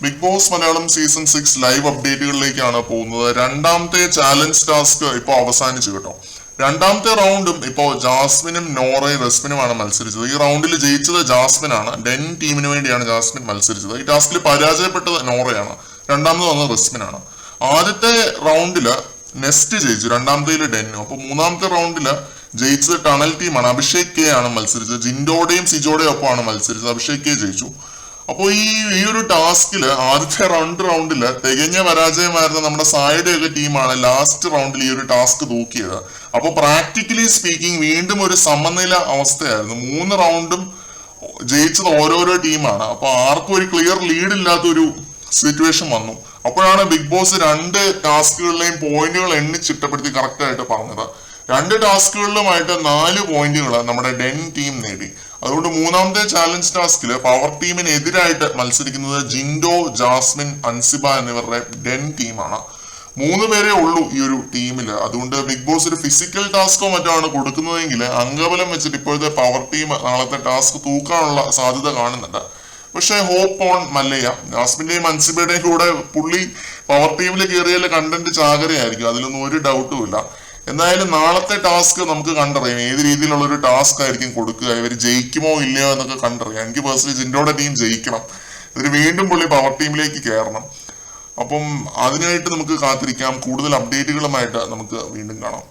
Big Boss Malayalam season 6 live അപ്ഡേറ്റുകളിലേക്കാണ് പോകുന്നത്. രണ്ടാമത്തെ ചാലഞ്ച് ടാസ്ക് ഇപ്പോൾ അവസാനിച്ചു കേട്ടോ. രണ്ടാമത്തെ റൗണ്ടും ഇപ്പോൾ ജാസ്മിനും നോറയും റസ്മിനുമാണ് മത്സരിച്ചത്. ഈ റൗണ്ടിൽ ജയിച്ചത് ജാസ്മിനാണ്. ഡെൻ ടീമിന് വേണ്ടിയാണ് ജാസ്മിൻ മത്സരിച്ചത്. ഈ ടാസ്കിൽ പരാജയപ്പെട്ടത് നോറയാണ്. രണ്ടാമത് വന്നത് റസ്മിനാണ്. ആദ്യത്തെ റൗണ്ടില് നെസ്റ്റ് ജയിച്ചു, രണ്ടാമത്തേൽ ഡെന്നു. അപ്പൊ മൂന്നാമത്തെ റൗണ്ടില് ജയിച്ചത് ടണൽ ടീമാണ്. അഭിഷേക് കെ ആണ് മത്സരിച്ചത്. ജിൻഡോയുടെയും സിജോയുടെയും ഒപ്പമാണ് മത്സരിച്ചത്. അഭിഷേക് കെ ജയിച്ചു. അപ്പോൾ ഈ ഒരു ടാസ്കില് ആദ്യത്തെ റൗണ്ടില് തികഞ്ഞ പരാജയമായിരുന്ന നമ്മുടെ സായിയുടെ ടീമാണ് ലാസ്റ്റ് റൗണ്ടിൽ ഈ ഒരു ടാസ്ക് തൂക്കിയത്. അപ്പോൾ പ്രാക്ടിക്കലി സ്പീക്കിംഗ് വീണ്ടും ഒരു സമനില അവസ്ഥയായിരുന്നു. 3 റൗണ്ടും ജയിച്ചത് ഓരോരോ ടീമാണ്. അപ്പൊ ആർക്കും ഒരു ക്ലിയർ ലീഡ് ഇല്ലാത്ത ഒരു സിറ്റുവേഷൻ വന്നു. അപ്പോഴാണ് ബിഗ് ബോസ് 2 ടാസ്കുകളിലെയും പോയിന്റുകൾ എണ്ണി ചിട്ടപ്പെടുത്തി കറക്റ്റ് ആയിട്ട് പറഞ്ഞത്. 2 ടാസ്കുകളിലുമായിട്ട് 4 പോയിന്റുകൾ നമ്മുടെ ഡെൻ ടീം നേടി. അതുകൊണ്ട് മൂന്നാമത്തെ ചാലഞ്ച് ടാസ്കിൽ പവർ ടീമിനെതിരായിട്ട് മത്സരിക്കുന്നത് ജിൻഡോ, ജാസ്മിൻ, അൻസിബ എന്നിവരുടെ ഡെൻ ടീമാണ്. 3 പേരേ ഉള്ളൂ ഈ ഒരു ടീമിൽ. അതുകൊണ്ട് ബിഗ് ബോസ് ഒരു ഫിസിക്കൽ ടാസ്കോ മറ്റോ ആണ് കൊടുക്കുന്നതെങ്കിൽ അംഗബലം വെച്ചിട്ട് ഇപ്പോഴത്തെ പവർ ടീം നാളത്തെ ടാസ്ക് തൂക്കാനുള്ള സാധ്യത കാണുന്നുണ്ട്. പക്ഷെ ഹോപ്പ് ഓൺ മല്ലയ്യ. ജാസ്മിന്റെയും അൻസിബയുടെയും കൂടെ പുള്ളി പവർ ടീമിൽ കയറിയാൽ കണ്ടന്റ് ചാകരയായിരിക്കും, അതിലൊന്നും ഒരു ഡൗട്ടും ഇല്ല. എന്തായാലും നാളത്തെ ടാസ്ക് നമുക്ക് കണ്ടറിയാം ഏത് രീതിയിലുള്ള ഒരു ടാസ്ക് ആയിരിക്കും കൊടുക്കുക, ഇവർ ജയിക്കുമോ ഇല്ലയോ എന്നൊക്കെ കണ്ടറിയാം. എനിക്ക് പേഴ്സണലി ജിൻഡോയുടെ ടീം ജയിക്കണം, ഇതിന് വീണ്ടും പുള്ളി പവർ ടീമിലേക്ക് കയറണം. അപ്പം അതിനായിട്ട് നമുക്ക് കാത്തിരിക്കാം. കൂടുതൽ അപ്ഡേറ്റുകളുമായിട്ട് നമുക്ക് വീണ്ടും കാണാം.